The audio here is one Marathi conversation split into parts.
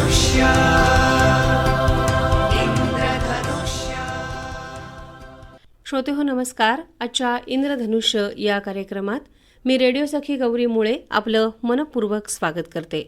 इंद्रधनुष्य इंद्रधनुष्य. श्रोते हो नमस्कार. आजच्या इंद्रधनुष्य या कार्यक्रमात मी रेडिओ सखी गौरी मुळे आपलं मनपूर्वक स्वागत करते.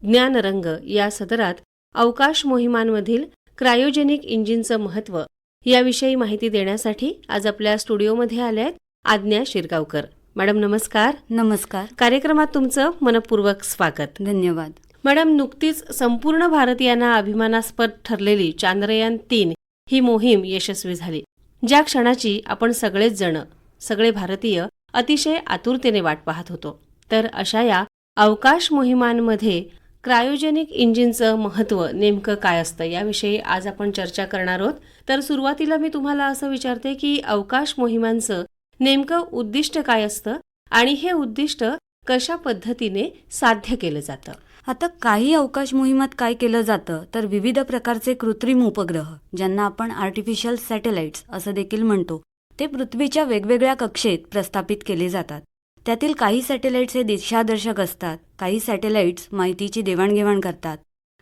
ज्ञानरंग या सदरात अवकाश मोहिमांमधील क्रायोजेनिक इंजिनचं महत्त्व याविषयी माहिती देण्यासाठी आज आपल्या स्टुडिओमध्ये आल्या आहेत आज्ञा शिरगावकर. मॅडम नमस्कार. नमस्कार. कार्यक्रमात तुमचं मनपूर्वक स्वागत. धन्यवाद. मॅडम, नुकतीच संपूर्ण भारतीयांना अभिमानास्पद ठरलेली चांद्रयान-3 ही मोहीम यशस्वी झाली, ज्या क्षणाची आपण सगळेच जण, सगळे भारतीय अतिशय आतुरतेने वाट पाहत होतो. तर अशा या अवकाश मोहिमांमध्ये क्रायोजेनिक इंजिनचं महत्त्व नेमकं काय असतं याविषयी आज आपण चर्चा करणार आहोत. तर सुरुवातीला मी तुम्हाला असं विचारते की अवकाश मोहिमांचं नेमकं उद्दिष्ट काय असतं आणि हे उद्दिष्ट कशा पद्धतीने साध्य केलं जातं? आता काही अवकाश मोहिमात काय केलं जातं तर विविध प्रकारचे कृत्रिम उपग्रह, ज्यांना आपण आर्टिफिशियल सॅटेलाइट्स असं देखील म्हणतो, ते पृथ्वीच्या वेगवेगळ्या कक्षेत प्रस्थापित केले जातात. त्यातील काही सॅटेलाइट्स हे दिशादर्शक असतात, काही सॅटेलाइट्स माहितीची देवाणघेवाण करतात,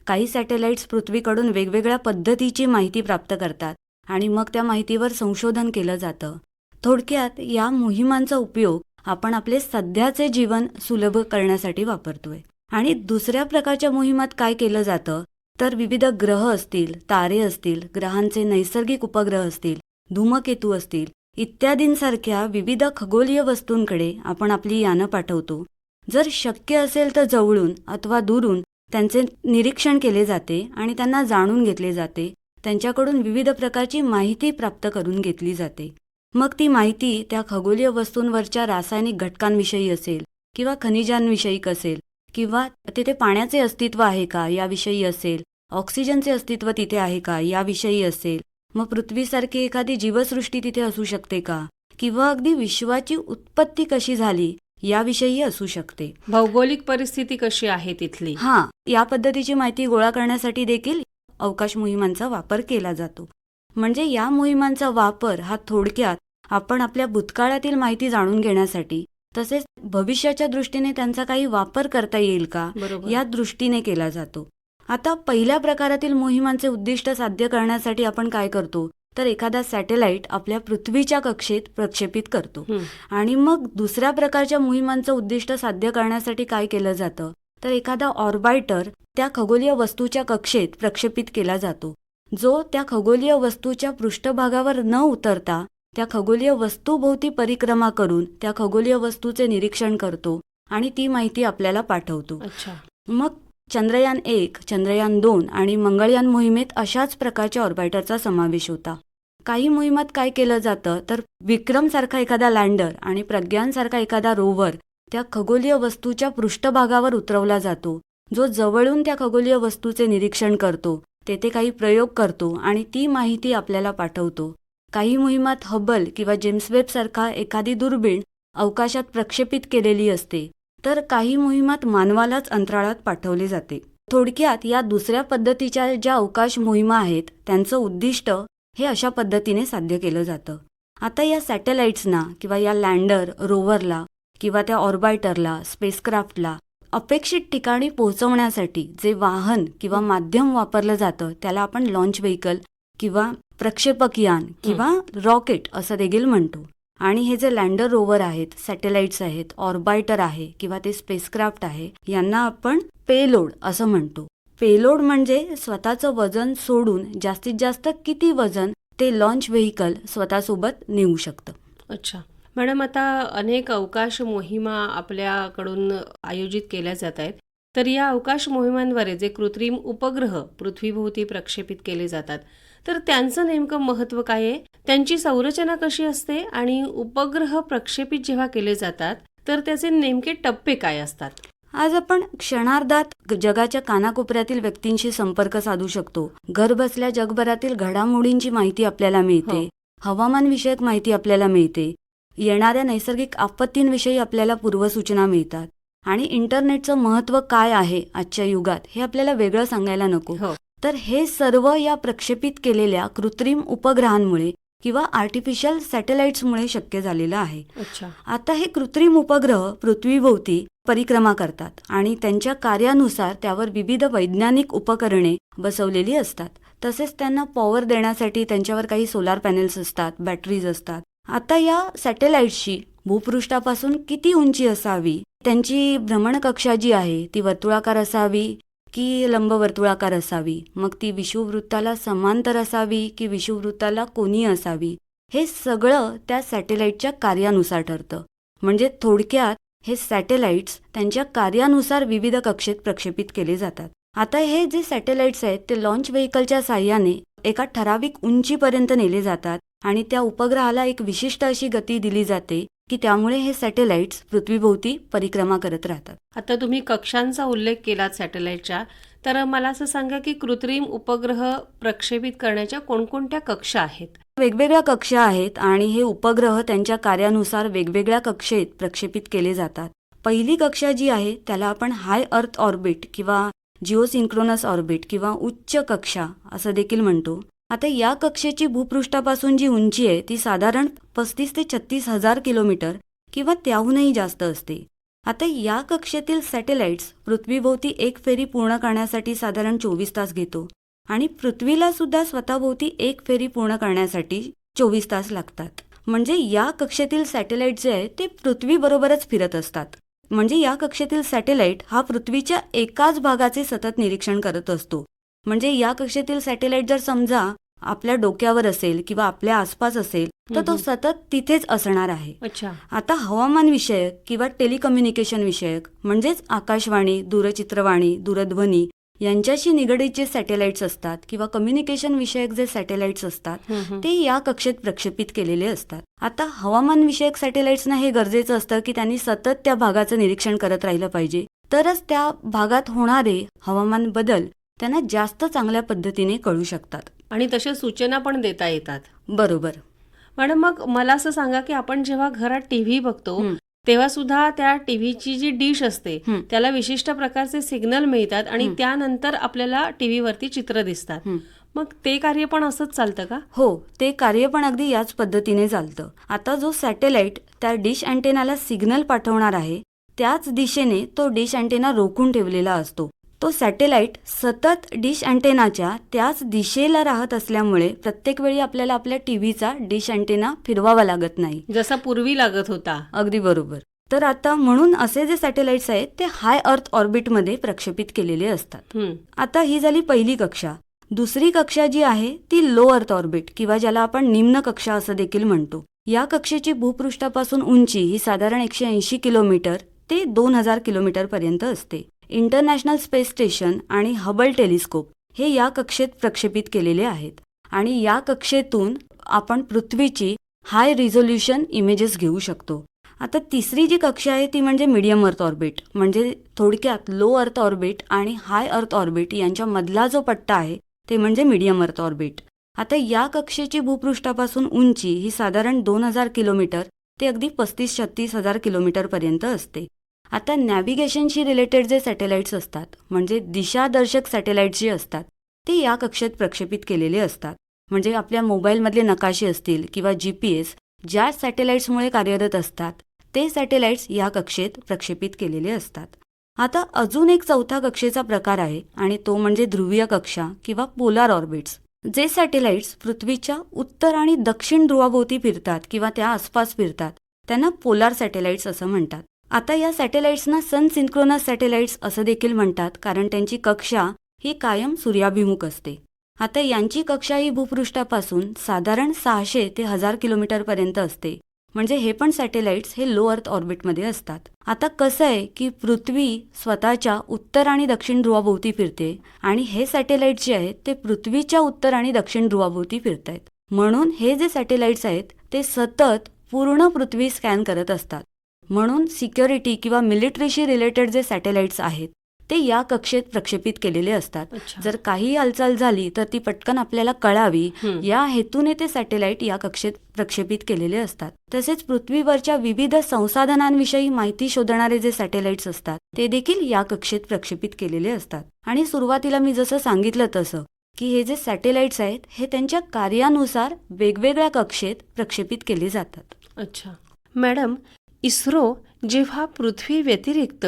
काही सॅटेलाइट्स पृथ्वीकडून वेगवेगळ्या पद्धतीची माहिती प्राप्त करतात आणि मग त्या माहितीवर संशोधन केलं जातं. थोडक्यात या मोहिमांचा उपयोग आपण आपले सध्याचे जीवन सुलभ करण्यासाठी वापरतोय. आणि दुसऱ्या प्रकारच्या मोहिमात काय केलं जातं तर विविध ग्रह असतील, तारे असतील, ग्रहांचे नैसर्गिक उपग्रह असतील, धूमकेतू असतील इत्यादींसारख्या विविध खगोलीय वस्तूंकडे आपण आपली यानं पाठवतो. जर शक्य असेल तर जवळून अथवा दुरून त्यांचे निरीक्षण केले जाते आणि त्यांना जाणून घेतले जाते. त्यांच्याकडून विविध प्रकारची माहिती प्राप्त करून घेतली जाते. मग ती माहिती त्या खगोलीय वस्तूंवरच्या रासायनिक घटकांविषयी असेल किंवा खनिजांविषयी असेल किंवा तिथे पाण्याचे अस्तित्व आहे का याविषयी असेल, ऑक्सिजनचे अस्तित्व तिथे आहे का याविषयी असेल, मग पृथ्वीसारखी एखादी जीवसृष्टी तिथे असू शकते का, किंवा अगदी विश्वाची उत्पत्ती कशी झाली याविषयी असू शकते. भौगोलिक परिस्थिती कशी आहे तिथली, या पद्धतीची माहिती गोळा करण्यासाठी देखील अवकाश मोहिमांचा वापर केला जातो. म्हणजे या मोहिमांचा वापर हा थोडक्यात आपण आपल्या भूतकाळातील माहिती जाणून घेण्यासाठी तसेच भविष्याच्या दृष्टीने त्यांचा काही वापर करता येईल का या दृष्टीने केला जातो. आता पहिल्या प्रकारातील मोहिमांचे उद्दिष्ट साध्य करण्यासाठी आपण काय करतो तर एखादा सॅटेलाइट आपल्या पृथ्वीच्या कक्षेत प्रक्षेपित करतो. आणि मग दुसऱ्या प्रकारच्या मोहिमांचं उद्दिष्ट साध्य करण्यासाठी काय केलं जातं तर एखादा ऑर्बायटर त्या खगोलीय वस्तूच्या कक्षेत प्रक्षेपित केला जातो, जो त्या खगोलीय वस्तूच्या पृष्ठभागावर न उतरता त्या खगोलीय वस्तूभोवती परिक्रमा करून त्या खगोलीय वस्तूचे निरीक्षण करतो आणि ती माहिती आपल्याला पाठवतो. मग चंद्रयान-1, चंद्रयान-2 आणि मंगळयान मोहिमेत अशाच प्रकारच्या ऑर्बिटरचा समावेश होता. काही मोहिमात काय केलं जातं तर विक्रमसारखा एखादा लँडर आणि प्रज्ञानसारखा एखादा रोवर त्या खगोलीय वस्तूच्या पृष्ठभागावर उतरवला जातो, जो जवळून त्या खगोलीय वस्तूचे निरीक्षण करतो, तेथे काही प्रयोग करतो आणि ती माहिती आपल्याला पाठवतो. काही मोहिमात हबल किंवा जेम्स वेब सारखा एखादी दुर्बीण अवकाशात प्रक्षेपित केलेली असते, तर काही मोहिमात मानवालाच अंतराळात पाठवले जाते. थोडक्यात या दुसऱ्या पद्धतीच्या ज्या अवकाश मोहिमा आहेत त्यांचं उद्दिष्ट हे अशा पद्धतीने साध्य केलं जातं. आता या सॅटेलाइट्सना किंवा या लँडर, रोवरला किंवा त्या ऑर्बिटरला, स्पेसक्राफ्टला अपेक्षित ठिकाणी पोहोचवण्यासाठी जे वाहन किंवा माध्यम वापरलं जातं त्याला आपण लॉन्च व्हेकल किंवा प्रक्षेपक यान किंवा रॉकेट असं देखील म्हणतो. आणि हे जे लँडर, रोवर आहेत, सॅटेलाइट्स आहेत, ऑर्बिटर आहे किंवा ते स्पेसक्राफ्ट आहे, यांना आपण पेलोड असं म्हणतो. पेलोड म्हणजे स्वतःचं वजन सोडून जास्तीत जास्त किती वजन ते लॉन्च व्हेकल स्वतःसोबत नेऊ शकतं. अच्छा मॅडम, आता अनेक अवकाश मोहिमा आपल्याकडून आयोजित केल्या जात आहेत. तर या अवकाश मोहिमांद्वारे जे कृत्रिम उपग्रह पृथ्वीभोवती प्रक्षेपित केले जातात तर त्यांचं नेमकं महत्त्व काय आहे, त्यांची संरचना कशी असते आणि उपग्रह प्रक्षेपित जेव्हा केले जातात तर त्याचे नेमके टप्पे काय असतात? आज आपण क्षणार्धात जगाच्या कानाकोपऱ्यातील व्यक्तींशी संपर्क साधू शकतो. घरबसल्या जगभरातील घडामोडींची माहिती आपल्याला मिळते, हवामानविषयक माहिती आपल्याला मिळते, येणाऱ्या नैसर्गिक आपत्तींविषयी आपल्याला पूर्वसूचना मिळतात. आणि इंटरनेटचं महत्त्व काय आहे आजच्या युगात हे आपल्याला वेगळं सांगायला नको. तर हे सर्व या प्रक्षेपित केलेल्या कृत्रिम उपग्रहांमुळे किंवा आर्टिफिशियल सॅटेलाइट्समुळे शक्य झालेलं आहे. अच्छा. आता हे कृत्रिम उपग्रह पृथ्वीभोवती परिक्रमा करतात आणि त्यांच्या कार्यानुसार त्यावर विविध वैज्ञानिक उपकरणे बसवलेली असतात. तसेच त्यांना पॉवर देण्यासाठी त्यांच्यावर काही सोलार पॅनेल्स असतात, बॅटरीज असतात. आता या सॅटेलाइट्सची भूपृष्ठापासून किती उंची असावी, त्यांची भ्रमणकक्षा जी आहे ती वर्तुळाकार असावी की लंबवर्तुळाकार असावी, मग ती विषुववृत्ताला समांतर असावी की विषुववृत्ताला कोनीय असावी, हे सगळं त्या सॅटेलाइटच्या कार्यानुसार ठरतं. म्हणजे थोडक्यात हे सॅटेलाइट्स त्यांच्या कार्यानुसार विविध कक्षेत प्रक्षेपित केले जातात. आता हे जे सॅटेलाइट्स आहेत ते लॉन्च व्हेकलच्या साहाय्याने एका ठराविक उंचीपर्यंत नेले जातात आणि त्या उपग्रहाला एक विशिष्ट अशी गती दिली जाते की त्यामुळे हे सॅटेलाइट्स पृथ्वीभोवती परिक्रमा करत राहतात. आता तुम्ही कक्षांचा उल्लेख केलात सॅटेलाइटच्या, तर मला असं सांगा की कृत्रिम उपग्रह प्रक्षेपित करण्याच्या कोणकोणत्या कक्षा आहेत? वेगवेगळ्या कक्षा आहेत आणि हे उपग्रह त्यांच्या कार्यानुसार वेगवेगळ्या कक्षेत प्रक्षेपित केले जातात. पहिली कक्षा जी आहे त्याला आपण हाय अर्थ ऑर्बिट किंवा जिओसिंक्रोनस ऑर्बिट किंवा उच्च कक्षा असं देखील म्हणतो. आता या कक्षेची भूपृष्ठापासून जी उंची आहे ती साधारण 35 ते 36 हजार किलोमीटर किंवा त्याहूनही जास्त असते. आता या कक्षेतील सॅटेलाइट्स पृथ्वीभोवती एक फेरी पूर्ण करण्यासाठी साधारण 24 तास घेतो आणि पृथ्वीला सुद्धा स्वतःभोवती एक फेरी पूर्ण करण्यासाठी 24 तास लागतात. म्हणजे या कक्षेतील सॅटेलाइट जे आहे ते पृथ्वीबरोबरच फिरत असतात. म्हणजे या कक्षेतील सॅटेलाइट हा पृथ्वीच्या एकाच भागाचे सतत निरीक्षण करत असतो. म्हणजे या कक्षेतील सॅटेलाइट जर समजा आपल्या डोक्यावर असेल किंवा आपल्या आसपास असेल तर तो सतत तिथेच असणार आहे. अच्छा. आता हवामान विषयक किंवा टेलिकम्युनिकेशन विषयक म्हणजेच आकाशवाणी, दूरचित्रवाणी, दूरध्वनी यांच्याशी निगडीत जे सॅटेलाइट्स असतात किंवा कम्युनिकेशन विषयक जे सॅटेलाइट्स असतात ते या कक्षेत प्रक्षेपित केलेले असतात. आता हवामान विषयक सॅटेलाइट्सना हे गरजेचं असतं की त्यांनी सतत त्या भागाचं निरीक्षण करत राहिलं पाहिजे, तरच त्या भागात होणारे हवामान बदल त्यांना जास्त चांगल्या पद्धतीने कळू शकतात आणि तशा सूचना पण देता येतात. बरोबर. मॅडम, मग मला असं सांगा की आपण जेव्हा घरात टीव्ही बघतो तेव्हा सुद्धा त्या टीव्हीची जी डिश असते त्याला विशिष्ट प्रकारचे सिग्नल मिळतात आणि त्यानंतर आपल्याला टीव्हीवरती चित्र दिसतात. मग ते कार्य पण असंच चालतं का? हो, ते कार्य पण अगदी याच पद्धतीने चालतं. आता जो सॅटेलाइट त्या डिश अँटेनाला सिग्नल पाठवणार आहे त्याच दिशेने तो डिश अँटेना रोखून ठेवलेला असतो. तो सॅटेलाइट सतत डिश अँटेनाच्या त्याच दिशेला राहत असल्यामुळे प्रत्येक वेळी आपल्याला आपल्या टीव्हीचा डिश अँटेना फिरवावा लागत नाही, जसा पूर्वी लागत होता. अगदी बरोबर. तर आता म्हणून असे जे सॅटेलाइट्स आहेत ते हाय अर्थ ऑर्बिटमध्ये प्रक्षेपित केलेले असतात. आता ही झाली पहिली कक्षा. दुसरी कक्षा जी आहे ती लो अर्थ ऑर्बिट किंवा ज्याला आपण निम्न कक्षा असं देखील म्हणतो. या कक्षेची भूपृष्ठापासून उंची ही साधारण 180 किलोमीटर ते 2000 किलोमीटर पर्यंत असते. इंटरनॅशनल स्पेस स्टेशन आणि हबल टेलिस्कोप हे या कक्षेत प्रक्षेपित केलेले आहेत आणि या कक्षेतून आपण पृथ्वीची हाय रिझोल्युशन इमेजेस घेऊ शकतो. आता तिसरी जी कक्षा आहे ती म्हणजे मीडियम अर्थ ऑर्बिट, म्हणजे थोडक्यात लो अर्थ ऑर्बिट आणि हाय अर्थ ऑर्बिट यांच्या मधला जो पट्टा आहे ते म्हणजे मीडियम अर्थ ऑर्बिट. आता या कक्षेची भूपृष्ठापासून उंची ही साधारण 2000 किलोमीटर ते अगदी 35-36 हजार किलोमीटर पर्यंत असते. आता नॅव्हिगेशनशी रिलेटेड जे सॅटेलाइट्स असतात म्हणजे दिशादर्शक सॅटेलाइट्स जे असतात ते या कक्षेत प्रक्षेपित केलेले असतात. म्हणजे आपल्या मोबाईलमधले नकाशे असतील किंवा GPS ज्या सॅटेलाइट्समुळे कार्यरत असतात ते सॅटेलाइट्स या कक्षेत प्रक्षेपित केलेले असतात. आता अजून एक चौथा कक्षेचा प्रकार आहे आणि तो म्हणजे ध्रुवीय कक्षा किंवा पोलार ऑर्बिट्स. जे सॅटेलाइट्स पृथ्वीच्या उत्तर आणि दक्षिण ध्रुवाभोवती फिरतात किंवा त्या आसपास फिरतात त्यांना पोलार सॅटेलाइट्स असं म्हणतात. आता या सॅटेलाइट्सना सन सिंक्रोनस सॅटेलाइट्स असं देखील म्हणतात कारण त्यांची कक्षा ही कायम सूर्याभिमुख असते. आता यांची कक्षा ही भूपृष्ठापासून साधारण 600 ते 1000 किलोमीटर पर्यंत असते. म्हणजे हे पण सॅटेलाइट्स हे लो अर्थ ऑर्बिटमध्ये असतात. आता कसं आहे की पृथ्वी स्वतःच्या उत्तर आणि दक्षिण ध्रुवाभोवती फिरते आणि हे सॅटेलाइट्स जे आहेत ते पृथ्वीच्या उत्तर आणि दक्षिण ध्रुवाभोवती फिरतायत. म्हणून हे जे सॅटेलाइट्स आहेत ते सतत पूर्ण पृथ्वी स्कॅन करत असतात. म्हणून सिक्युरिटी किंवा मिलिटरीशी रिलेटेड जे सॅटेलाइट्स आहेत ते या कक्षेत प्रक्षेपित केलेले असतात. जर काही हालचाल झाली तर ती पटकन आपल्याला कळावी या हेतूने ते सॅटेलाइट या कक्षेत प्रक्षेपित केलेले असतात. तसेच पृथ्वीवरच्या विविध संसाधनांविषयी माहिती शोधणारे जे सॅटेलाइट्स असतात ते देखील या कक्षेत प्रक्षेपित केलेले असतात. आणि सुरुवातीला मी जसं सांगितलं तसं की हे जे सॅटेलाइट्स आहेत हे त्यांच्या कार्यानुसार वेगवेगळ्या कक्षेत प्रक्षेपित केले जातात. अच्छा मॅडम, इस्रो जेव्हा पृथ्वी व्यतिरिक्त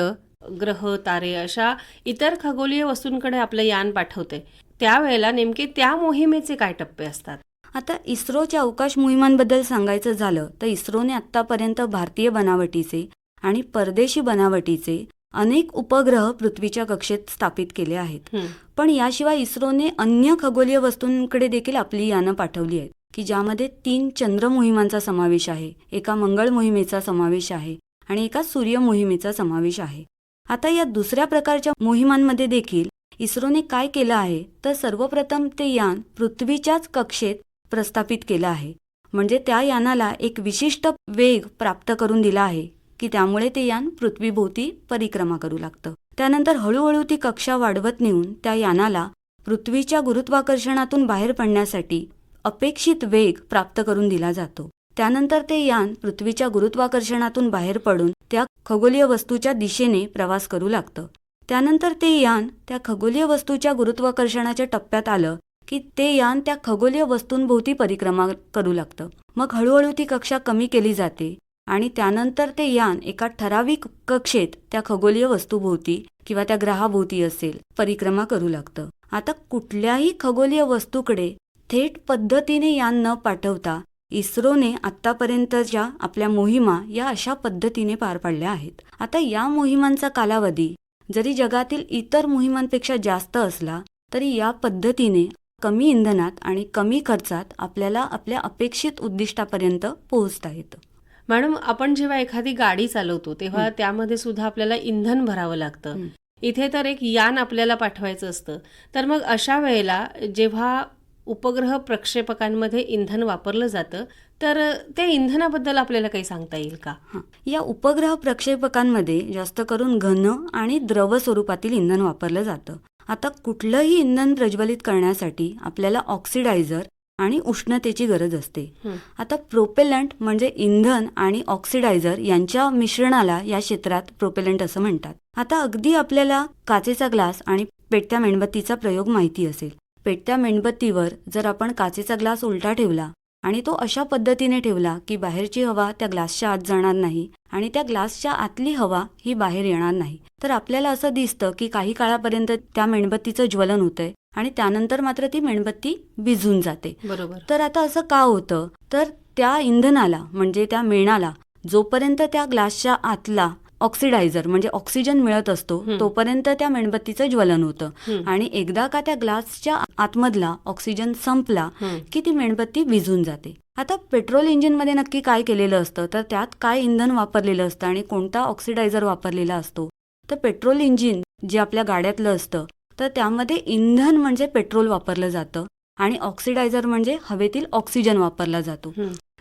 ग्रह, तारे अशा इतर खगोलीय वस्तूंकडे आपलं यान पाठवते, त्यावेळेला नेमके त्या मोहिमेचे काय टप्पे असतात? आता इस्रोच्या अवकाश मोहिमांबद्दल सांगायचं झालं तर इस्रोने आत्तापर्यंत भारतीय बनावटीचे आणि परदेशी बनावटीचे अनेक उपग्रह पृथ्वीच्या कक्षेत स्थापित केले आहेत. पण याशिवाय इस्रोने अन्य खगोलीय वस्तूंकडे देखील आपली यानं पाठवली आहेत की ज्यामध्ये 3 चंद्र मोहिमांचा समावेश आहे, एका मंगळ मोहिमेचा समावेश आहे आणि एका सूर्य मोहिमेचा समावेश आहे. आता या दुसऱ्या प्रकारच्या मोहिमांमध्ये देखील इस्रोने काय केलं आहे तर सर्वप्रथम ते यान पृथ्वीच्याच कक्षेत प्रस्थापित केलं आहे. म्हणजे त्या यानाला एक विशिष्ट वेग प्राप्त करून दिला आहे की त्यामुळे ते यान पृथ्वीभोवती परिक्रमा करू लागतं. त्यानंतर हळूहळू ती कक्षा वाढवत नेऊन त्या यानाला पृथ्वीच्या गुरुत्वाकर्षणातून बाहेर पडण्यासाठी अपेक्षित वेग प्राप्त करून दिला जातो. त्यानंतर ते यान पृथ्वीच्या गुरुत्वाकर्षणातून बाहेर पडून त्या खगोलीय वस्तूच्या दिशेने प्रवास करू लागतं. त्यानंतर ते यान त्या खगोलीय वस्तूच्या गुरुत्वाकर्षणाच्या टप्प्यात आलं की ते यान त्या खगोलीय वस्तूंभोवती परिक्रमा करू लागतं. मग हळूहळू ती कक्षा कमी केली जाते आणि त्यानंतर ते यान एका ठराविक कक्षेत त्या खगोलीय वस्तूभोवती किंवा त्या ग्रहाभोवती असेल परिक्रमा करू लागतं. आता कुठल्याही खगोलीय वस्तूकडे थेट पद्धतीने यान न पाठवता इस्रोने आत्तापर्यंतच्या आपल्या मोहिमा या अशा पद्धतीने पार पाडल्या आहेत. आता या मोहिमांचा कालावधी जरी जगातील इतर मोहिमांपेक्षा जास्त असला तरी या पद्धतीने कमी इंधनात आणि कमी खर्चात आपल्याला आपल्या अपेक्षित उद्दिष्टापर्यंत पोहोचता येतं. मॅडम, आपण जेव्हा एखादी गाडी चालवतो तेव्हा त्यामध्ये सुद्धा आपल्याला इंधन भरावं लागतं. इथे तर एक यान आपल्याला पाठवायचं असतं. तर मग अशा वेळेला जेव्हा उपग्रह प्रक्षेपकांमध्ये इंधन वापरलं जातं तर त्या इंधनाबद्दल आपल्याला काही सांगता येईल का? या उपग्रह प्रक्षेपकांमध्ये जास्त करून घन आणि द्रव स्वरूपातील इंधन वापरलं जातं. आता कुठलंही इंधन प्रज्वलित करण्यासाठी आपल्याला ऑक्सिडायझर आणि उष्णतेची गरज असते. आता प्रोपेलंट म्हणजे इंधन आणि ऑक्सिडायझर यांच्या मिश्रणाला या क्षेत्रात प्रोपेलंट असं म्हणतात. आता अगदी आपल्याला काचेचा ग्लास आणि पेटत्या मेणबत्तीचा प्रयोग माहिती असेल. पेटत्या मेणबत्तीवर जर आपण काचेचा ग्लास उलटा ठेवला आणि तो अशा पद्धतीने ठेवला की बाहेरची हवा त्या ग्लासच्या आत जाणार नाही आणि त्या ग्लासच्या आतली हवा ही बाहेर येणार नाही, तर आपल्याला असं दिसतं की काही काळापर्यंत त्या मेणबत्तीचं ज्वलन होतंय आणि त्यानंतर मात्र ती मेणबत्ती विझून जाते. बरोबर. तर आता असं का होतं तर त्या इंधनाला म्हणजे त्या मेणाला जोपर्यंत त्या ग्लासच्या आतला ऑक्सिडायझर म्हणजे ऑक्सिजन मिळत असतो तोपर्यंत त्या मेणबत्तीचं ज्वलन होतं आणि एकदा का त्या ग्लासच्या आतमधला ऑक्सिजन संपला की ती मेणबत्ती विझून जाते. आता पेट्रोल इंजिनमध्ये नक्की काय केलेलं असतं तर त्यात काय इंधन वापरलेलं असतं आणि कोणता ऑक्सिडायझर वापरलेला असतो तर पेट्रोल इंजिन जे आपल्या गाड्यातलं असतं तर त्यामध्ये इंधन म्हणजे पेट्रोल वापरलं जातं आणि ऑक्सिडायझर म्हणजे हवेतील ऑक्सिजन वापरला जातो.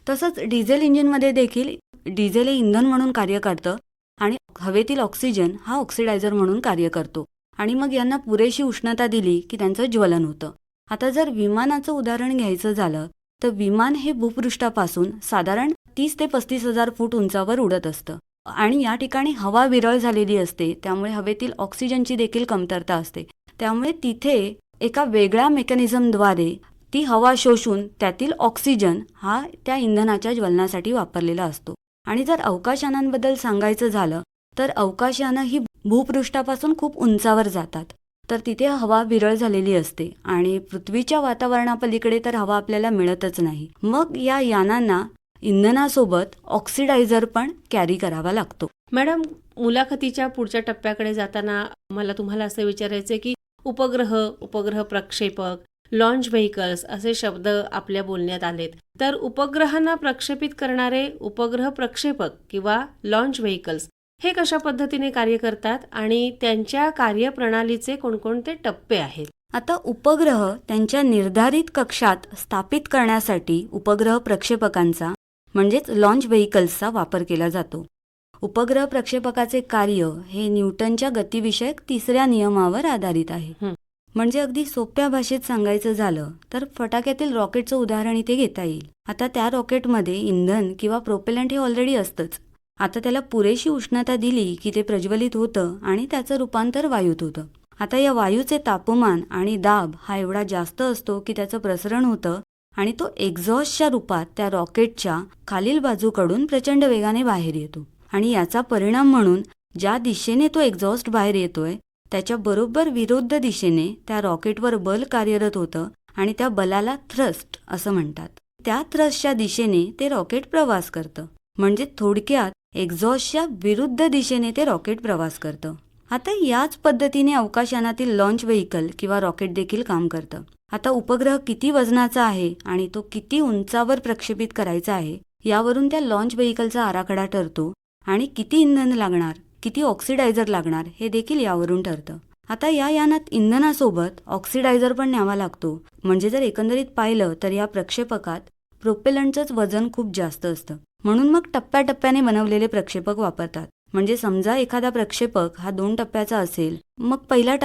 तसंच डिझेल इंजिनमध्ये देखील डिझेल हे इंधन म्हणून कार्य करतं आणि हवेतील ऑक्सिजन हा ऑक्सिडायझर म्हणून कार्य करतो आणि मग यांना पुरेशी उष्णता दिली की त्यांचं ज्वलन होतं. आता जर विमानाचं उदाहरण घ्यायचं झालं तर विमान हे भूपृष्ठापासून साधारण 30 ते 35,000 फूट उंचावर उडत असतं आणि या ठिकाणी हवा विरळ झालेली असते, त्यामुळे हवेतील ऑक्सिजनची देखील कमतरता असते. त्यामुळे तिथे एका वेगळ्या मेकॅनिझमद्वारे ती हवा शोषून त्यातील ऑक्सिजन हा त्या इंधनाच्या ज्वलनासाठी वापरलेला असतो. आणि जर अवकाशयानांबद्दल सांगायचं झालं तर अवकाशयानं ही भूपृष्ठापासून खूप उंचावर जातात, तर तिथे हवा विरळ झालेली असते आणि पृथ्वीच्या वातावरणापलीकडे तर हवा आपल्याला मिळतच नाही. मग या यानांना इंधनासोबत ऑक्सिडायझर पण कॅरी करावा लागतो. मॅडम, मुलाखतीच्या पुढच्या टप्प्याकडे जाताना मला तुम्हाला असं विचारायचं की उपग्रह प्रक्षेपक, लॉन्च व्हेकल्स असे शब्द आपल्या बोलण्यात आलेत. तर उपग्रहांना प्रक्षेपित करणारे उपग्रह प्रक्षेपक किंवा लॉन्च व्हेकल्स हे कशा पद्धतीने कार्य करतात आणि त्यांच्या कार्यप्रणालीचे कोणकोणते टप्पे आहेत? आता उपग्रह त्यांच्या निर्धारित कक्षात स्थापित करण्यासाठी उपग्रह प्रक्षेपकांचा म्हणजेच लॉन्च व्हेकल्सचा वापर केला जातो. उपग्रह प्रक्षेपकाचे कार्य हे न्यूटनच्या गतिविषयक 3ऱ्या नियमावर आधारित आहे. म्हणजे अगदी सोप्या भाषेत सांगायचं झालं तर फटाक्यातील रॉकेटचं उदाहरण इथे घेता येईल. आता त्या रॉकेटमध्ये इंधन किंवा प्रोपेलंट हे ऑलरेडी असतंच. आता त्याला पुरेशी उष्णता दिली की ते प्रज्वलित होतं आणि त्याचं रूपांतर वायूत होतं. आता या वायूचे तापमान आणि दाब हा एवढा जास्त असतो की त्याचं प्रसरण होतं आणि तो एक्झॉस्टच्या रूपात त्या रॉकेटच्या खालील बाजूकडून प्रचंड वेगाने बाहेर येतो. आणि याचा परिणाम म्हणून ज्या दिशेने तो एक्झॉस्ट बाहेर येतोय त्याच्या बरोबर विरुद्ध दिशेने त्या रॉकेटवर बल कार्यरत होतं आणि त्या बलाला थ्रस्ट असं म्हणतात. त्या थ्रस्टच्या दिशेने ते रॉकेट प्रवास करतं. म्हणजे थोडक्यात एक्झॉस्टच्या विरुद्ध दिशेने ते रॉकेट प्रवास करतं. आता याच पद्धतीने अवकाशयानातील लॉन्च व्हेइकल किंवा रॉकेट देखील काम करतं. आता उपग्रह किती वजनाचा आहे आणि तो किती उंचावर प्रक्षेपित करायचा आहे यावरून त्या लॉन्च व्हेइकलचा आराखडा ठरतो आणि किती इंधन लागणार, किती ऑक्सिडायझर लागणार हे देखील यावरून ठरतं. आता या यानात इंधनासोबत ऑक्सिडायझर पण न्यावा लागतो. म्हणजे जर एकंदरीत पाहिलं तर या प्रक्षेपकात प्रोपेलंटचंच वजन खूप जास्त असतं. म्हणून मग टप्प्याटप्प्याने बनवलेले प्रक्षेपक वापरतात. म्हणजे समजा एखादा प्रक्षेपक हा 2 टप्प्याचा असेल, मग पहिल्या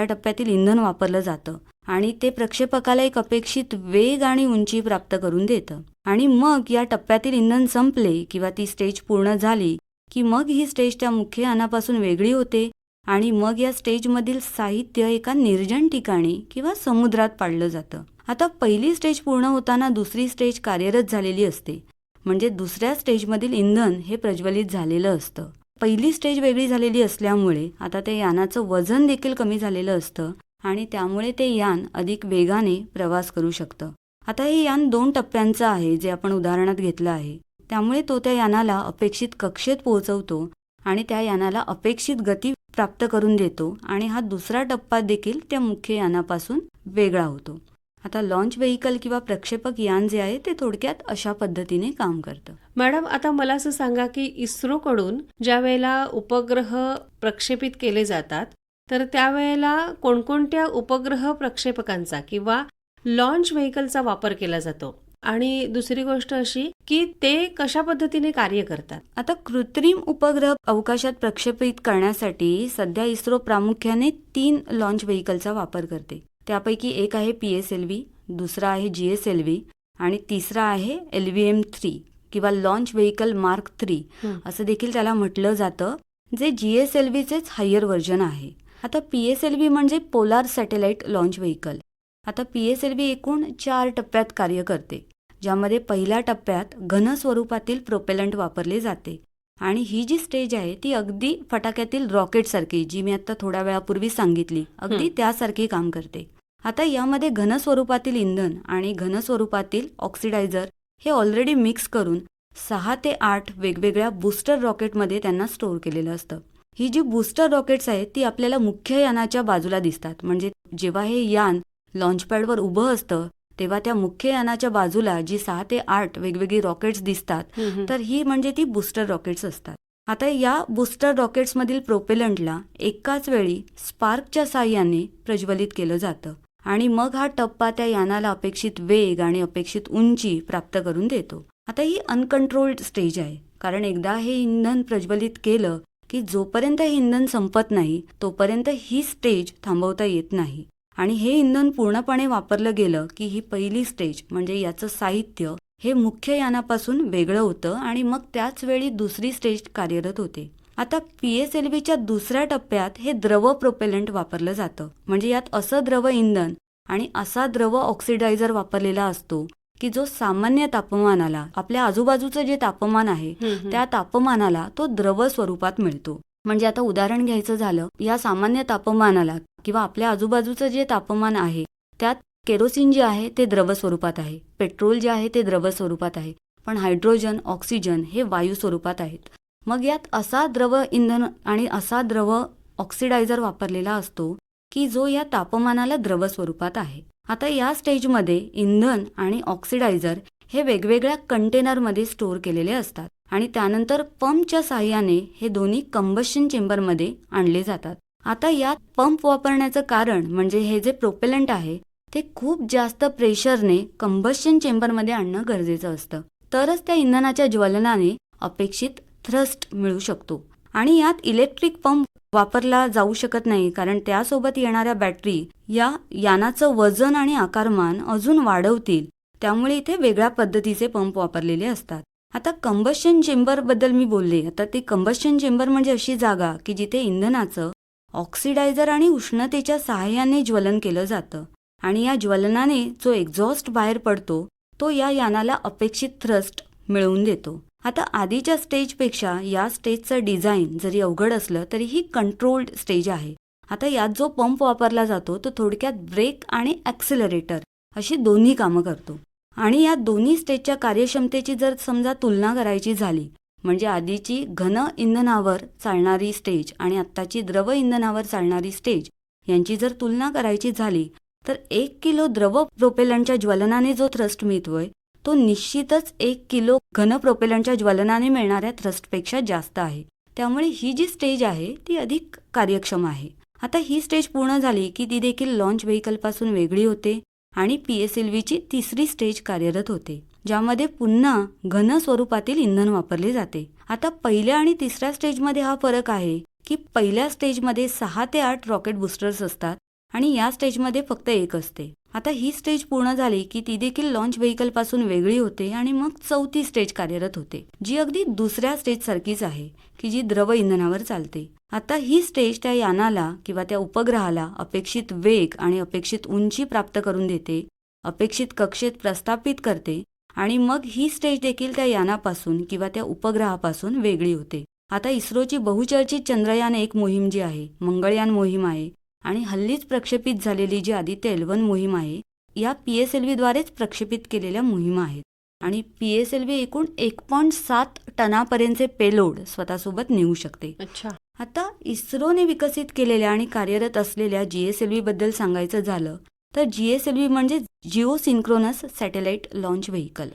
टप्प्यातील इंधन वापरलं जातं आणि ते प्रक्षेपकाला एक अपेक्षित वेग आणि उंची प्राप्त करून देतं. आणि मग या टप्प्यातील इंधन संपले किंवा ती स्टेज पूर्ण झाली की मग ही स्टेज त्या मुख्य यानापासून वेगळी होते आणि मग या स्टेजमधील साहित्य एका निर्जन ठिकाणी किंवा समुद्रात पाडलं जातं. आता पहिली स्टेज पूर्ण होताना दुसरी स्टेज कार्यरत झालेली असते. म्हणजे दुसऱ्या स्टेजमधील इंधन हे प्रज्वलित झालेलं असतं. पहिली स्टेज वेगळी झालेली असल्यामुळे आता त्या यानाचं वजन देखील कमी झालेलं असतं आणि त्यामुळे ते यान अधिक वेगाने प्रवास करू शकतं. आता हे यान 2 टप्प्यांचं आहे जे आपण उदाहरणात घेतलं आहे. त्यामुळे तो त्या यानाला अपेक्षित कक्षेत पोहोचवतो आणि त्या यानाला अपेक्षित गती प्राप्त करून देतो आणि हा दुसरा टप्पा देखील त्या मुख्य यानापासून वेगळा होतो. आता लॉन्च व्हेइकल किंवा प्रक्षेपक यान जे आहे ते थोडक्यात अशा पद्धतीने काम करतं. मॅडम, आता मला असं सांगा की इस्रोकडून ज्या वेळेला उपग्रह प्रक्षेपित केले जातात तर त्यावेळेला कोणकोणत्या उपग्रह प्रक्षेपकांचा किंवा लॉन्च व्हेइकलचा वापर केला जातो आणि दुसरी गोष्ट अशी की ते कशा पद्धतीने कार्य करतात? आता कृत्रिम उपग्रह अवकाशात प्रक्षेपित करण्यासाठी सध्या इस्रो प्रामुख्याने 3 लॉन्च व्हेइकलचा वापर करते. त्यापैकी एक आहे PSLV, दुसरा आहे GSLV आणि तिसरा आहे LVM-3 किंवा लॉन्च व्हेइकल मार्क 3 असं देखील त्याला म्हटलं जातं, जे GSLVचेच हायर व्हर्जन आहे. आता PSLV म्हणजे पोलार सॅटेलाइट लॉन्च व्हेइकल. आता PSLV एकूण 4 टप्प्यात कार्य करते, ज्यामध्ये पहिल्या टप्प्यात घन स्वरूपातील प्रोपेलंट वापरले जाते आणि ही जी स्टेज आहे ती अगदी फटाक्यातील रॉकेटसारखी, जी मी आता थोड्या वेळापूर्वी सांगितली, अगदी त्यासारखी काम करते. आता यामध्ये घन स्वरूपातील इंधन आणि घन स्वरूपातील ऑक्सिडायझर हे ऑलरेडी मिक्स करून 6 ते 8 वेगवेगळ्या बूस्टर रॉकेटमध्ये त्यांना स्टोअर केलेलं असतं. ही जी बूस्टर रॉकेट्स आहेत ती आपल्याला मुख्य यानाच्या बाजूला दिसतात. म्हणजे जेव्हा हे यान लॉन्चपॅडवर उभं असतं तेव्हा त्या मुख्य यानाच्या बाजूला जी 6 ते 8 वेगवेगळी रॉकेट्स दिसतात तर ही म्हणजे ती बूस्टर रॉकेट्स असतात. आता या बूस्टर रॉकेट्समधील प्रोपेलंटला एकाच वेळी स्पार्कच्या साहाय्याने प्रज्वलित केलं जातं आणि मग हा टप्पा त्या यानाला अपेक्षित वेग आणि अपेक्षित उंची प्राप्त करून देतो. आता ही अनकंट्रोल्ड स्टेज आहे, कारण एकदा हे इंधन प्रज्वलित केलं की जोपर्यंत हे इंधन संपत नाही तोपर्यंत ही स्टेज थांबवता येत नाही आणि हे इंधन पूर्णपणे वापरलं गेलं की ही पहिली स्टेज म्हणजे याचं साहित्य हे मुख्य यानापासून वेगळं होतं आणि मग त्याच वेळी दुसरी स्टेज कार्यरत होते. आता PSLVच्या दुसऱ्या टप्प्यात हे द्रव प्रोपेलंट वापरलं जातं. म्हणजे यात असं द्रव इंधन आणि असा द्रव ऑक्सिडायझर वापरलेला असतो की जो सामान्य तापमानाला, आपल्या आजूबाजूचं जे तापमान आहे त्या तापमानाला तो द्रव स्वरूपात मिळतो. म्हणजे आता उदाहरण घ्यायचं झालं, या सामान्य तापमानाला किंवा आपल्या आजूबाजूचं जे तापमान आहे त्यात केरोसिन जे आहे ते द्रव स्वरूपात आहे, पेट्रोल जे आहे ते द्रव स्वरूपात आहे, पण हायड्रोजन, ऑक्सिजन हे वायू स्वरूपात आहेत. मग यात असा द्रव इंधन आणि असा द्रव ऑक्सिडायझर वापरलेला असतो की जो या तापमानाला द्रव स्वरूपात आहे. आता या स्टेजमध्ये इंधन आणि ऑक्सिडायझर हे वेगवेगळ्या कंटेनरमध्ये स्टोअर केलेले असतात आणि त्यानंतर पंपच्या साहाय्याने हे दोन्ही कंबशन चेंबरमध्ये आणले जातात. आता यात पंप वापरण्याचं कारण म्हणजे हे जे प्रोपेलंट आहे ते खूप जास्त प्रेशरने कंबशन चेंबरमध्ये आणणं गरजेचं असतं, तरच त्या इंधनाच्या ज्वलनाने अपेक्षित थ्रस्ट मिळू शकतो. आणि यात इलेक्ट्रिक पंप वापरला जाऊ शकत नाही, कारण त्यासोबत येणाऱ्या बॅटरी या यानाचं वजन आणि आकारमान अजून वाढवतील. त्यामुळे इथे वेगळ्या पद्धतीचे पंप वापरलेले असतात. आता कंबशन चेंबर बद्दल मी बोलले. आता ते कंबशन चेंबर म्हणजे अशी जागा की जिथे इंधनाचं ऑक्सिडायझर आणि उष्णतेच्या सहाय्याने ज्वलन केलं जातं आणि या ज्वलनाने जो एक्झॉस्ट बाहेर पडतो तो या यानाला अपेक्षित थ्रस्ट मिळवून देतो. आता आधीच्या स्टेजपेक्षा या स्टेजचं डिझाईन जरी अवघड असलं तरी ही कंट्रोल्ड स्टेज आहे. आता यात जो पंप वापरला जातो तो थोडक्यात ब्रेक आणि ॲक्सिलरेटर अशी दोन्ही कामं करतो. आणि या दोन्ही स्टेजच्या कार्यक्षमतेची जर समजा तुलना करायची झाली, म्हणजे आधीची घन इंधनावर चालणारी स्टेज आणि आत्ताची द्रव इंधनावर चालणारी स्टेज यांची जर तुलना करायची झाली तर 1 किलो द्रव प्रोपेलंटच्या ज्वलनाने जो थ्रस्ट मिळतोय तो निश्चितच 1 किलो घन प्रोपेलंटच्या ज्वलनाने मिळणाऱ्या थ्रस्टपेक्षा जास्त आहे. त्यामुळे ही जी स्टेज आहे ती अधिक कार्यक्षम आहे. आता ही स्टेज पूर्ण झाली की ती देखील लॉन्च व्हेकलपासून वेगळी होते आणि PSLVची तिसरी स्टेज कार्यरत होते, ज्यामध्ये पुन्हा घन स्वरूपातील इंधन वापरले जाते. आता पहिल्या आणि तिसऱ्या स्टेजमध्ये हा फरक आहे की पहिल्या स्टेजमध्ये 6 ते 8 रॉकेट बूस्टर्स असतात आणि या स्टेजमध्ये फक्त 1 असते. आता ही स्टेज पूर्ण झाली की ती देखील लॉन्च व्हेकलपासून वेगळी होते आणि मग चौथी स्टेज कार्यरत होते, जी अगदी दुसऱ्या स्टेजसारखीच आहे की जी द्रव इंधनावर चालते. आता ही स्टेज त्या यानाला किंवा त्या उपग्रहाला अपेक्षित वेग आणि अपेक्षित उंची प्राप्त करून देते, अपेक्षित कक्षेत प्रस्थापित करते आणि मग ही स्टेज देखील त्या यानापासून किंवा त्या उपग्रहापासून वेगळी होते. आता इस्रोची बहुचर्चित चंद्रयान 1 मोहीम जी आहे, मंगळयान मोहीम आहे आणि हल्लीच प्रक्षेपित झालेली जी आदित्य L1 मोहीम आहे, या PSLVद्वारेच प्रक्षेपित केलेल्या मोहिमा आहेत. आणि PSLV एकूण 1.7 टनापर्यंतचे पेलोड स्वतःसोबत नेऊ शकते. अच्छा. आता इस्रोने विकसित केलेल्या आणि कार्यरत असलेल्या GSLV बद्दल सांगायचं झालं तर GSLV म्हणजे Jio synchronous satellite launch vehicle,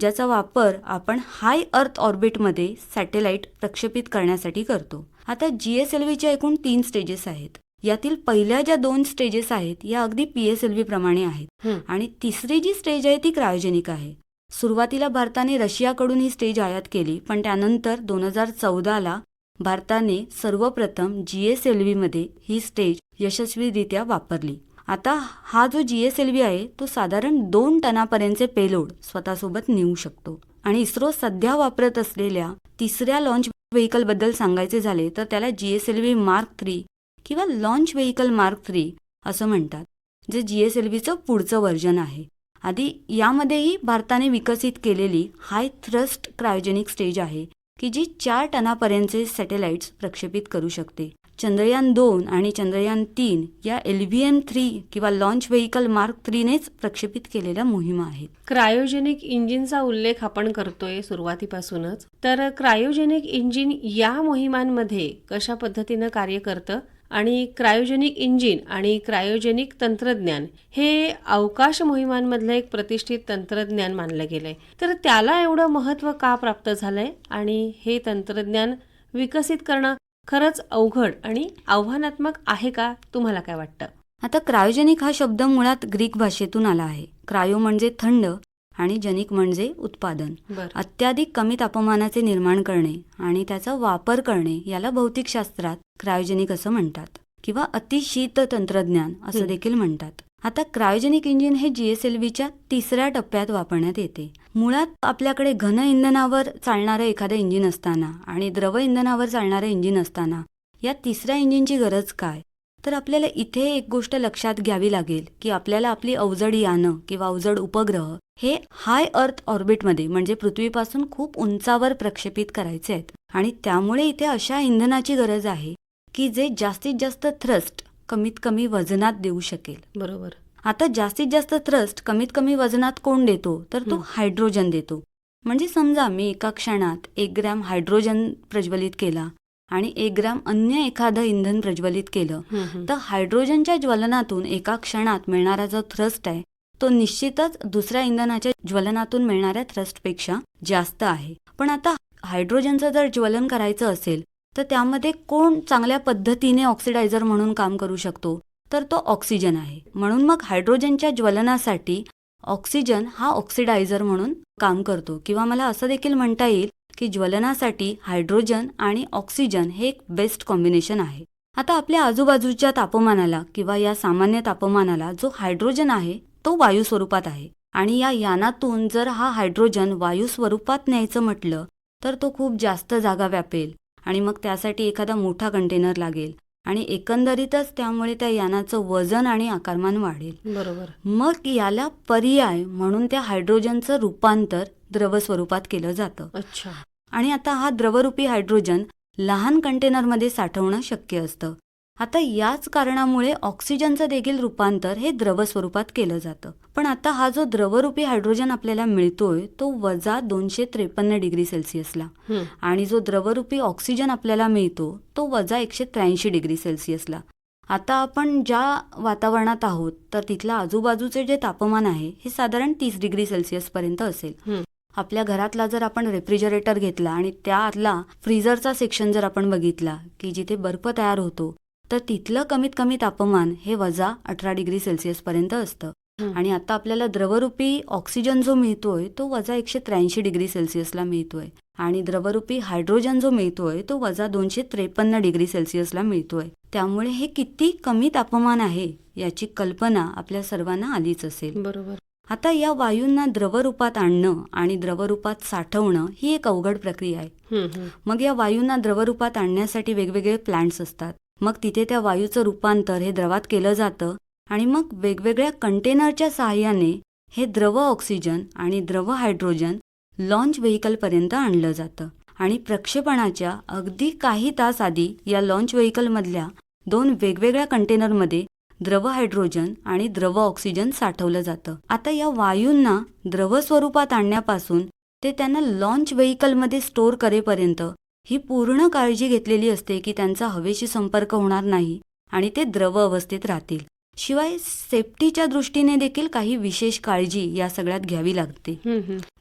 ज्याचा वापर आपण हाय अर्थ ऑर्बिटमध्ये सॅटेलाइट प्रक्षेपित करण्यासाठी करतो. आता GSLVच्या एकूण 3 स्टेजेस आहेत. यातील पहिल्या ज्या 2 स्टेजेस आहेत या अगदी PSLV प्रमाणे आहेत आणि तिसरी जी स्टेज आहे ती क्रायोजेनिक आहे. सुरुवातीला भारताने रशियाकडून ही स्टेज आयात केली, पण त्यानंतर 2014ला भारताने सर्वप्रथम GSLVमध्ये ही स्टेज यशस्वीरित्या वापरली. आता हा जो GSLV आहे तो साधारण 2 टनापर्यंतचे पेलोड स्वतःसोबत नेऊ शकतो. आणि इस्रो सध्या वापरत असलेल्या तिसऱ्या लॉन्च व्हेकलबद्दल सांगायचे झाले तर त्याला GSLV मार्क 3 किंवा लॉन्च व्हेकल मार्क 3 असं म्हणतात, जे GSLVचं पुढचं व्हर्जन आहे. आधी यामध्येही भारताने विकसित केलेली हाय थ्रस्ट क्रायोजेनिक स्टेज आहे की जी 4 टनापर्यंतचे सॅटेलाइट्स प्रक्षेपित करू शकते. चंद्रयान 2 आणि चंद्रयान 3 या LVM-3 किंवा लॉन्च व्हेकल मार्क 3नेच प्रक्षेपित केलेल्या मोहिमा आहेत. क्रायोजेनिक इंजिनचा उल्लेख आपण करतोय सुरुवातीपासूनच, तर क्रायोजेनिक इंजिन या मोहिमांमध्ये कशा पद्धतीनं कार्य करतं आणि क्रायोजेनिक इंजिन आणि क्रायोजेनिक तंत्रज्ञान हे अवकाश मोहिमांमधलं एक प्रतिष्ठित तंत्रज्ञान मानलं गेलंय, तर त्याला एवढं महत्त्व का प्राप्त झालंय आणि हे तंत्रज्ञान विकसित करणं खरंच अवघड आणि आव्हानात्मक आहे का? तुम्हाला काय वाटतं? आता क्रायोजेनिक हा शब्द मुळात ग्रीक भाषेतून आला आहे. क्रायो म्हणजे थंड आणि जेनिक म्हणजे उत्पादन. अत्याधिक कमी तापमानाचे निर्माण करणे आणि त्याचा वापर करणे याला भौतिकशास्त्रात क्रायोजेनिक असं म्हणतात किंवा अतिशीत तंत्रज्ञान असं देखील म्हणतात. आता क्रायोजेनिक इंजिन हे GSLVच्या तिसऱ्या टप्प्यात वापरण्यात येते. मुळात आपल्याकडे घन इंधनावर चालणारं एखादं इंजिन असताना आणि द्रव इंधनावर चालणारं इंजिन असताना या तिसऱ्या इंजिनची गरज काय? तर आपल्याला इथे एक गोष्ट लक्षात घ्यावी लागेल की आपल्याला आपली अवजड यानं किंवा अवजड उपग्रह हे हाय अर्थ ऑर्बिटमध्ये म्हणजे पृथ्वीपासून खूप उंचावर प्रक्षेपित करायचे आहेत आणि त्यामुळे इथे अशा इंधनाची गरज आहे की जे जास्तीत जास्त थ्रस्ट कमीत कमी वजनात देऊ शकेल. बरोबर. आता जास्तीत जास्त थ्रस्ट कमीत कमी वजनात कोण देतो तर तो हायड्रोजन देतो. म्हणजे समजा मी एका क्षणात 1 ग्रॅम हायड्रोजन प्रज्वलित केला आणि 1 ग्रॅम अन्य एखादं इंधन प्रज्वलित केलं तर हायड्रोजनच्या ज्वलनातून एका क्षणात मिळणारा जो थ्रस्ट आहे तो निश्चितच दुसऱ्या इंधनाच्या ज्वलनातून मिळणाऱ्या थ्रस्टपेक्षा जास्त आहे. पण आता हायड्रोजनचं जर ज्वलन करायचं असेल तर त्यामध्ये कोण चांगल्या पद्धतीने ऑक्सिडायझर म्हणून काम करू शकतो तर तो ऑक्सिजन आहे. म्हणून मग हायड्रोजनच्या ज्वलनासाठी ऑक्सिजन हा ऑक्सिडायझर म्हणून काम करतो किंवा मला असं देखील म्हणता येईल की ज्वलनासाठी हायड्रोजन आणि ऑक्सिजन हे एक बेस्ट कॉम्बिनेशन आहे. आता आपल्या आजूबाजूच्या तापमानाला किंवा या सामान्य तापमानाला जो हायड्रोजन आहे तो वायू स्वरूपात आहे आणि या यानातून जर हा हायड्रोजन वायू स्वरूपात न्यायचं म्हटलं तर तो खूप जास्त जागा व्यापेल आणि मग त्यासाठी एखादा मोठा कंटेनर लागेल आणि एकंदरीतच त्यामुळे त्या यानाचं वजन आणि आकारमान वाढेल. बरोबर. मग याला पर्याय म्हणून त्या हायड्रोजनचं रूपांतर द्रव स्वरूपात केलं जातं. अच्छा. आणि आता हा द्रवरूपी हायड्रोजन लहान कंटेनरमध्ये साठवणं शक्य असतं. आता याच कारणामुळे ऑक्सिजनचं देखील रूपांतर हे द्रव स्वरूपात केलं जातं. पण आता हा जो द्रवरूपी हायड्रोजन आपल्याला मिळतोय तो -253 डिग्री सेल्सिअसला आणि जो द्रवरूपी ऑक्सिजन आपल्याला मिळतो तो -183 डिग्री सेल्सिअसला. आता आपण ज्या वातावरणात आहोत तर तिथलं आजूबाजूचे जे तापमान आहे हे साधारण 30 डिग्री सेल्सिअसपर्यंत असेल. आपल्या घरातला जर आपण रेफ्रिजरेटर घेतला आणि त्यातला फ्रीजरचा सेक्शन जर आपण बघितला की जिथे बर्फ तयार होतो तर तिथलं कमीत कमी तापमान हे -18 डिग्री सेल्सिअसपर्यंत असतं. आणि आता आपल्याला द्रवरूपी ऑक्सिजन जो मिळतोय तो -183 डिग्री सेल्सिअसला मिळतोय आणि द्रवरूपी हायड्रोजन जो मिळतोय तो -253 डिग्री सेल्सिअसला मिळतोय. त्यामुळे हे किती कमी तापमान आहे याची कल्पना आपल्या सर्वांना आलीच असेल. बरोबर. आता या वायूंना द्रवरूपात आणणं आणि द्रवरूपात साठवणं ही एक अवघड प्रक्रिया आहे. मग या वायूंना द्रवरूपात आणण्यासाठी वेगवेगळे प्लांट्स असतात. मग तिथे त्या वायूचं रूपांतर हे द्रवात केलं जातं आणि मग वेगवेगळ्या कंटेनरच्या सहाय्याने हे द्रव ऑक्सिजन आणि द्रव हायड्रोजन लॉन्च व्हेकलपर्यंत आणलं जातं. आणि प्रक्षेपणाच्या अगदी काही तास आधी या लॉन्च व्हेकलमधल्या 2 वेगवेगळ्या कंटेनरमध्ये द्रव हायड्रोजन आणि द्रव ऑक्सिजन साठवलं जातं. आता या वायूंना द्रव स्वरूपात आणण्यापासून ते त्यांना लॉन्च व्हेकलमध्ये स्टोअर करेपर्यंत ही पूर्ण काळजी घेतलेली असते की त्यांचा हवेशी संपर्क होणार नाही आणि ते द्रव अवस्थेत राहतील. शिवाय सेफ्टीच्या दृष्टीने देखील काही विशेष काळजी या सगळ्यात घ्यावी लागते.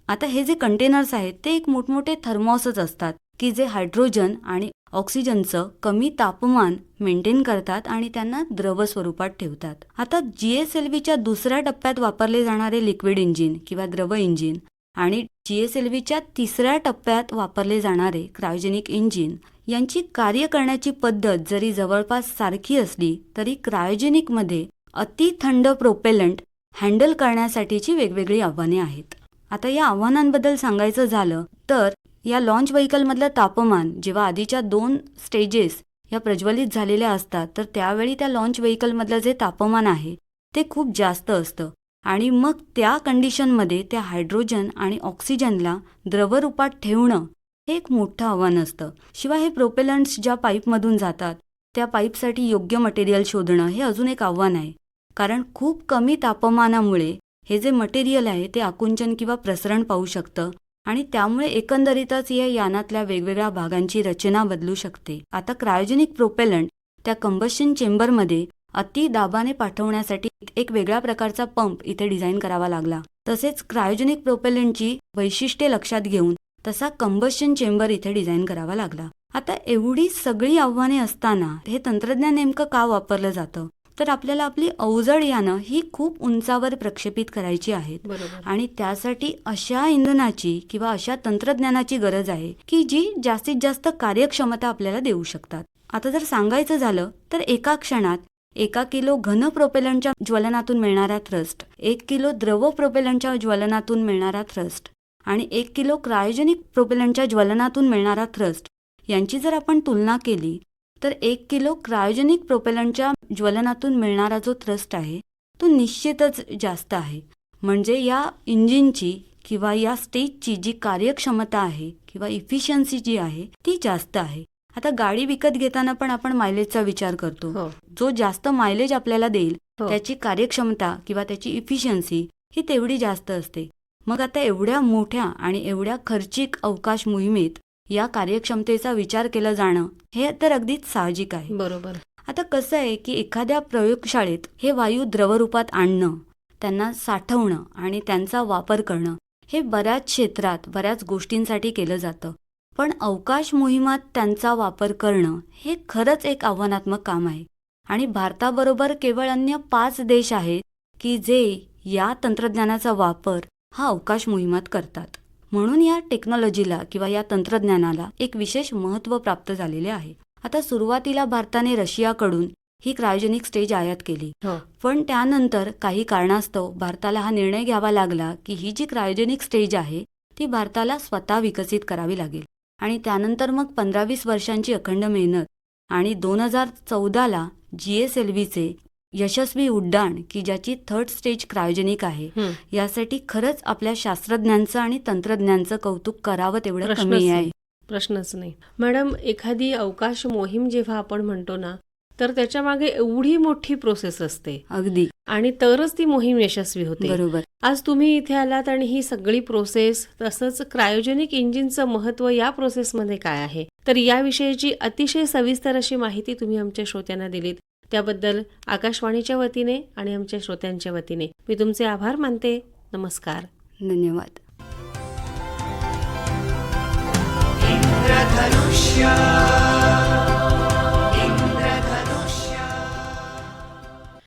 आता हे जे कंटेनर्स आहेत ते एक मोठमोठे थर्मॉसच असतात की जे हायड्रोजन आणि ऑक्सिजनचं कमी तापमान मेंटेन करतात आणि त्यांना द्रव स्वरूपात ठेवतात. आता GSLVच्या दुसऱ्या टप्प्यात वापरले जाणारे लिक्विड इंजिन किंवा द्रव इंजिन आणि GSLVच्या तिसऱ्या टप्प्यात वापरले जाणारे क्रायोजेनिक इंजिन यांची कार्य करण्याची पद्धत जरी जवळपास सारखी असली तरी क्रायोजेनिकमध्ये अति थंड प्रोपेलंट हँडल करण्यासाठीची वेगवेगळी आव्हाने आहेत. आता या आव्हानांबद्दल सांगायचं झालं तर या लॉन्च व्हेकलमधलं तापमान जेव्हा आधीच्या 2 स्टेजेस या प्रज्वलित झालेल्या असतात तर त्यावेळी त्या लॉन्च व्हेकलमधलं जे तापमान आहे ते खूप जास्त असतं आणि मग त्या कंडिशनमध्ये त्या हायड्रोजन आणि ऑक्सिजनला द्रवरूपात ठेवणं हे एक मोठं आव्हान असतं. शिवाय हे प्रोपेलंट्स ज्या पाईपमधून जातात त्या पाईपसाठी योग्य मटेरियल शोधणं हे अजून एक आव्हान आहे. कारण खूप कमी तापमानामुळे हे जे मटेरियल आहे ते आकुंचन किंवा प्रसरण पावू शकतं आणि त्यामुळे एकंदरीतच या यानातल्या वेगवेगळ्या भागांची रचना बदलू शकते. आता क्रायोजेनिक प्रोपेलंट त्या कंबशन चेंबरमध्ये अति दाबाने पाठवण्यासाठी एक वेगळ्या प्रकारचा पंप इथे डिझाईन करावा लागला. तसेच क्रायोजेनिक प्रोपेलंटची वैशिष्ट्ये लक्षात घेऊन तसा कंबशन चेंबर इथे डिझाईन करावा लागला. आता एवढी सगळी आव्हाने असताना हे तंत्रज्ञान नेमकं का वापरलं जातं तर आपल्याला आपली अवजड यानं ही खूप उंचावर प्रक्षेपित करायची आहेत आणि त्यासाठी अशा इंधनाची किंवा अशा तंत्रज्ञानाची गरज आहे की जी जास्तीत जास्त कार्यक्षमता आपल्याला देऊ शकतात. आता जर सांगायचं झालं तर एका क्षणात 1 किलो घन प्रोपेलंटच्या ज्वलनातून मिळणारा थ्रस्ट, 1 किलो द्रव प्रोपेलंटच्या ज्वलनातून मिळणारा थ्रस्ट आणि 1 किलो क्रायोजेनिक प्रोपेलंटच्या ज्वलनातून मिळणारा थ्रस्ट यांची जर आपण तुलना केली तर 1 किलो क्रायोजेनिक प्रोपेलंटच्या ज्वलनातून मिळणारा जो थ्रस्ट आहे तो निश्चितच जास्त आहे. म्हणजे या इंजिनची किंवा या स्टेजची जी कार्यक्षमता आहे किंवा इफिशियन्सी जी आहे ती जास्त आहे. आता गाडी विकत घेताना पण आपण मायलेजचा विचार करतो. जो जास्त मायलेज आपल्याला देईल त्याची कार्यक्षमता किंवा त्याची इफिशियन्सी ही तेवढी जास्त असते. मग आता एवढ्या मोठ्या आणि एवढ्या खर्चिक अवकाश मोहिमेत या कार्यक्षमतेचा विचार केला जाणं हे तर अगदीच साहजिक आहे. बरोबर. आता कसं आहे की एखाद्या प्रयोगशाळेत हे वायू द्रवरूपात आणणं, त्यांना साठवणं आणि त्यांचा वापर करणं हे बऱ्याच क्षेत्रात बऱ्याच गोष्टींसाठी केलं जातं. पण अवकाश मोहिमात त्यांचा वापर करणं हे खरंच एक आव्हानात्मक काम आहे आणि भारताबरोबर केवळ अन्य 5 देश आहेत की जे या तंत्रज्ञानाचा वापर हा अवकाश मोहिमात करतात. म्हणून या टेक्नॉलॉजीला किंवा या तंत्रज्ञानाला एक विशेष महत्त्व प्राप्त झालेले आहे. आता सुरुवातीला भारताने रशियाकडून ही क्रायोजेनिक स्टेज आयात केली, पण त्यानंतर काही कारणास्तव भारताला हा निर्णय घ्यावा लागला की ही जी क्रायोजेनिक स्टेज आहे ती भारताला स्वतः विकसित करावी लागेल. आणि त्यानंतर मग 15-20 वर्षांची अखंड मेहनत आणि 2014ला GSLVचे यशस्वी उड्डाण की ज्याची 3rd स्टेज क्रायोजेनिक आहे, हं. यासाठी खरंच आपल्या शास्त्रज्ञांचं आणि तंत्रज्ञांचं कौतुक करावं तेवढं प्रश्नच कमी आहे. नाही. प्रश्नच नाही. मॅडम, एखादी अवकाश मोहीम जेव्हा आपण म्हणतो ना, तर त्याच्या मागे एवढी मोठी प्रोसेस असते अगदी आणि तरच ती मोहीम यशस्वी होते. बरोबर. आज तुम्ही इथे आलात आणि ही सगळी प्रोसेस, तसंच क्रायोजेनिक इंजिनचं महत्त्व या प्रोसेसमध्ये काय आहे, तर याविषयीची अतिशय सविस्तर अशी माहिती तुम्ही आमच्या श्रोत्यांना दिलीत. त्याबद्दल आकाशवाणीच्या वतीने आणि आमच्या श्रोत्यांच्या वतीने मी तुमचे आभार मानते. नमस्कार. धन्यवाद. इंद्रधनुष्य